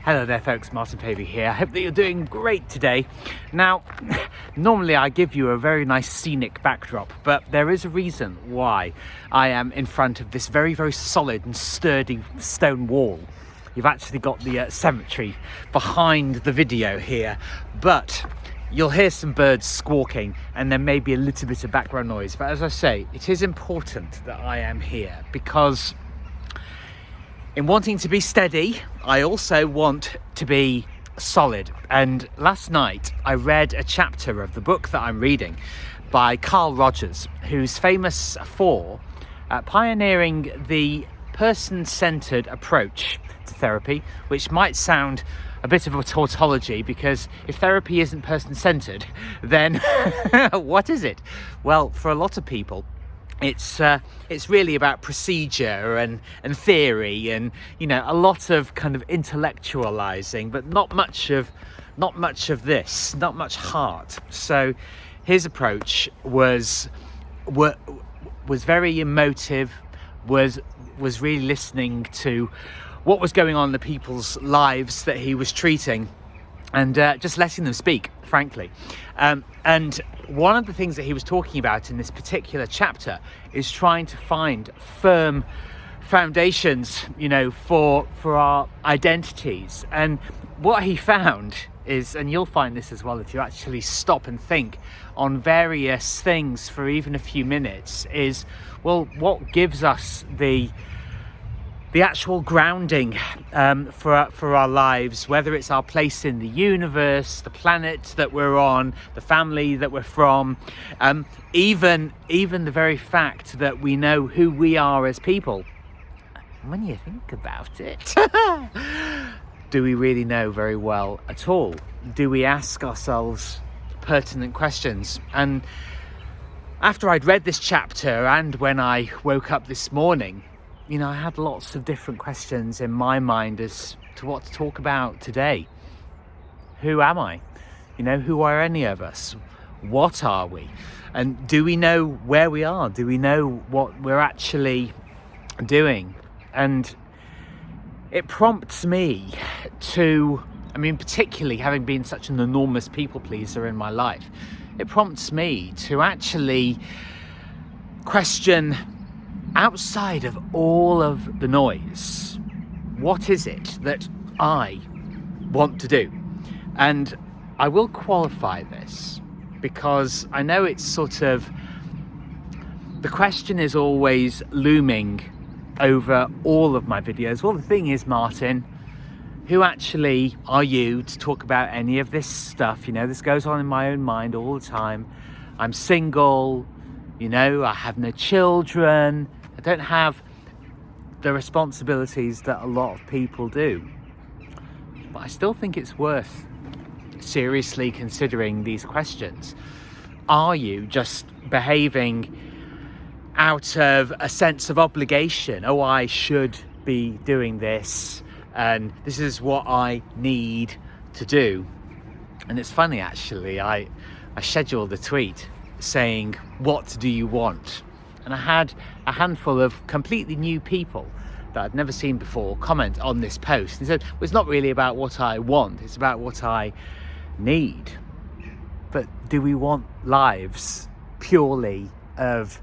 Hello there folks, Martin Pavey here. I hope that you're doing great today. Now, normally I give you a very nice scenic backdrop, but there is a reason why I am in front of this very, very solid and sturdy stone wall. You've actually got the cemetery behind the video here, but you'll hear some birds squawking and there may be a little bit of background noise. But as I say, it is important that I am here because in wanting to be steady, I also want to be solid. And last night I read a chapter of the book that I'm reading by Carl Rogers, who's famous for pioneering the person-centered approach to therapy, which might sound a bit of a tautology, because if therapy isn't person-centered, then what is it? Well, for a lot of people, it's really about procedure and theory and, you know, a lot of kind of intellectualizing, but not much of this, not much heart. So his approach was very emotive, was really listening to what was going on in the people's lives that he was treating, and just letting them speak, frankly. And one of the things that he was talking about in this particular chapter is trying to find firm foundations, you know, for our identities. And what he found is, and you'll find this as well if you actually stop and think on various things for even a few minutes, is, well, what gives us the actual grounding for our lives, whether it's our place in the universe, the planet that we're on, the family that we're from, even the very fact that we know who we are as people. When you think about it, do we really know very well at all? Do we ask ourselves pertinent questions? And after I'd read this chapter, and when I woke up this morning, you know, I had lots of different questions in my mind as to what to talk about today. Who am I? You know, who are any of us? What are we? And do we know where we are? Do we know what we're actually doing? And it prompts me to, I mean, particularly having been such an enormous people pleaser in my life, it prompts me to actually question, outside of all of the noise, what is it that I want to do? And I will qualify this because I know it's sort of, the question is always looming over all of my videos. Well, the thing is, Martin, who actually are you to talk about any of this stuff? You know, this goes on in my own mind all the time. I'm single, you know, I have no children, I don't have the responsibilities that a lot of people do. But I still think it's worth seriously considering these questions. Are you just behaving out of a sense of obligation? Oh, I should be doing this, and this is what I need to do. And it's funny, actually, I scheduled a tweet saying, what do you want? And I had a handful of completely new people that I'd never seen before comment on this post. And said, well, it's not really about what I want, it's about what I need. But do we want lives purely of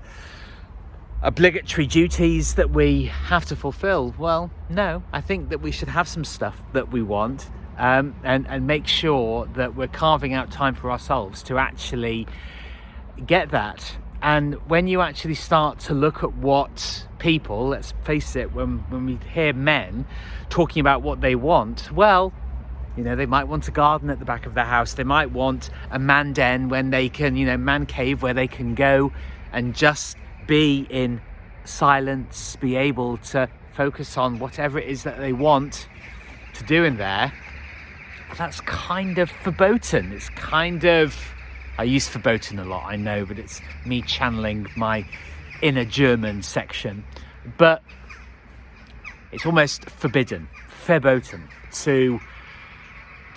obligatory duties that we have to fulfill? Well, no. I think that we should have some stuff that we want, and make sure that we're carving out time for ourselves to actually get that. And when you actually start to look at what people, let's face it, when we hear men talking about what they want, well, you know, they might want a garden at the back of their house. They might want a man den when they can, you know, man cave where they can go and just be in silence, be able to focus on whatever it is that they want to do in there. But that's kind of verboten. It's kind of, I use verboten a lot, I know, but it's me channeling my inner German section. But it's almost forbidden, verboten, to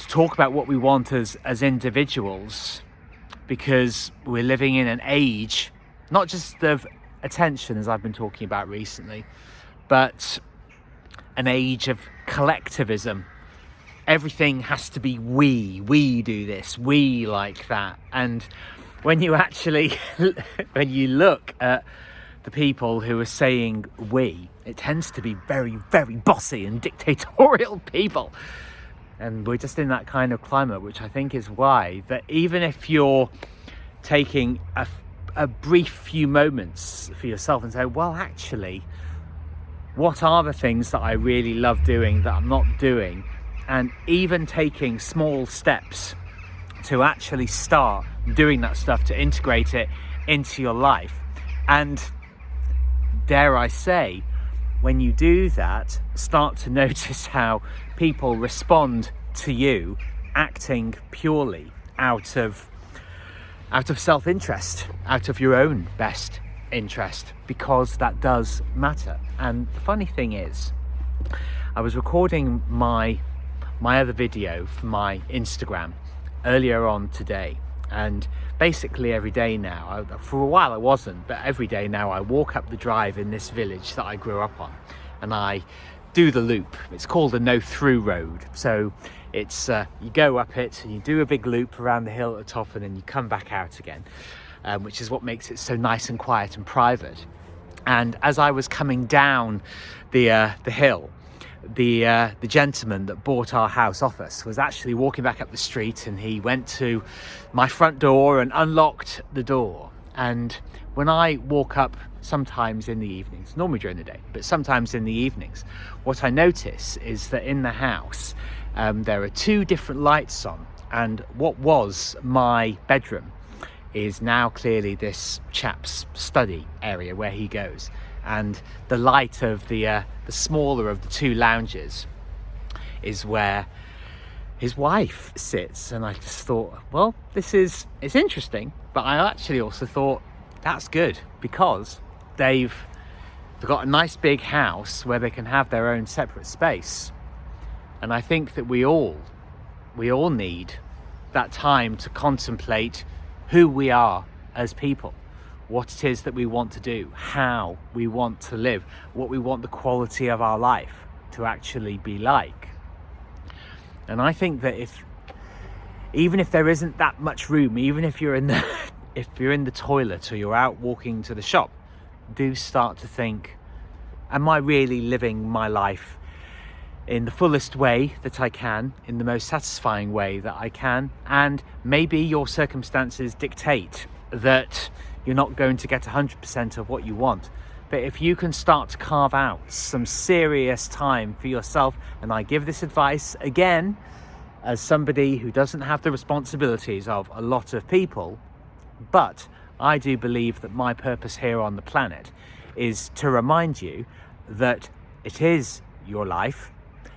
talk about what we want as individuals, because we're living in an age, not just of attention, as I've been talking about recently, but an age of collectivism. everything has to be we do this, we like that. And when you actually, when you look at the people who are saying we, it tends to be very, very bossy and dictatorial people. And we're just in that kind of climate, which I think is why that even if you're taking a brief few moments for yourself and say, well, actually, what are the things that I really love doing that I'm not doing? And even taking small steps to actually start doing that stuff, to integrate it into your life. And dare I say, when you do that, start to notice how people respond to you acting purely out of self-interest, out of your own best interest, because that does matter. And the funny thing is, I was recording my other video for my Instagram earlier on today, and basically every day now, for a while I wasn't, but every day now I walk up the drive in this village that I grew up on, and I do the loop. It's called a no-through road. So it's you go up it and you do a big loop around the hill at the top, and then you come back out again, which is what makes it so nice and quiet and private. And as I was coming down the hill, the gentleman that bought our house off us was actually walking back up the street, and he went to my front door and unlocked the door. And when I walk up sometimes in the evenings, normally during the day, but sometimes in the evenings, what I notice is that in the house there are two different lights on, and what was my bedroom is now clearly this chap's study area where he goes. And the light of the smaller of the two lounges is where his wife sits. And I just thought, well, it's interesting, but I actually also thought that's good, because they've got a nice big house where they can have their own separate space. And I think that we all need that time to contemplate who we are as people, what it is that we want to do, how we want to live, what we want the quality of our life to actually be like. And I think that even if there isn't that much room, even if you're in the toilet or you're out walking to the shop, do start to think, am I really living my life in the fullest way that I can, in the most satisfying way that I can? And maybe your circumstances dictate that you're not going to get 100% of what you want. But if you can start to carve out some serious time for yourself, and I give this advice again as somebody who doesn't have the responsibilities of a lot of people, but I do believe that my purpose here on the planet is to remind you that it is your life,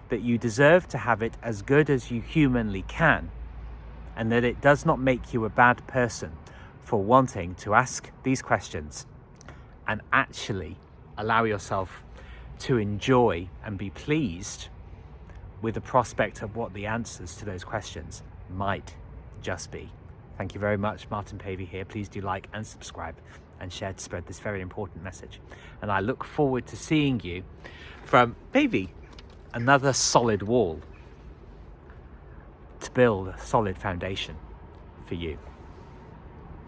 that you deserve to have it as good as you humanly can, and that it does not make you a bad person for wanting to ask these questions and actually allow yourself to enjoy and be pleased with the prospect of what the answers to those questions might just be. Thank you very much. Martin Pavey here. Please do like and subscribe and share to spread this very important message. And I look forward to seeing you from maybe another solid wall to build a solid foundation for you.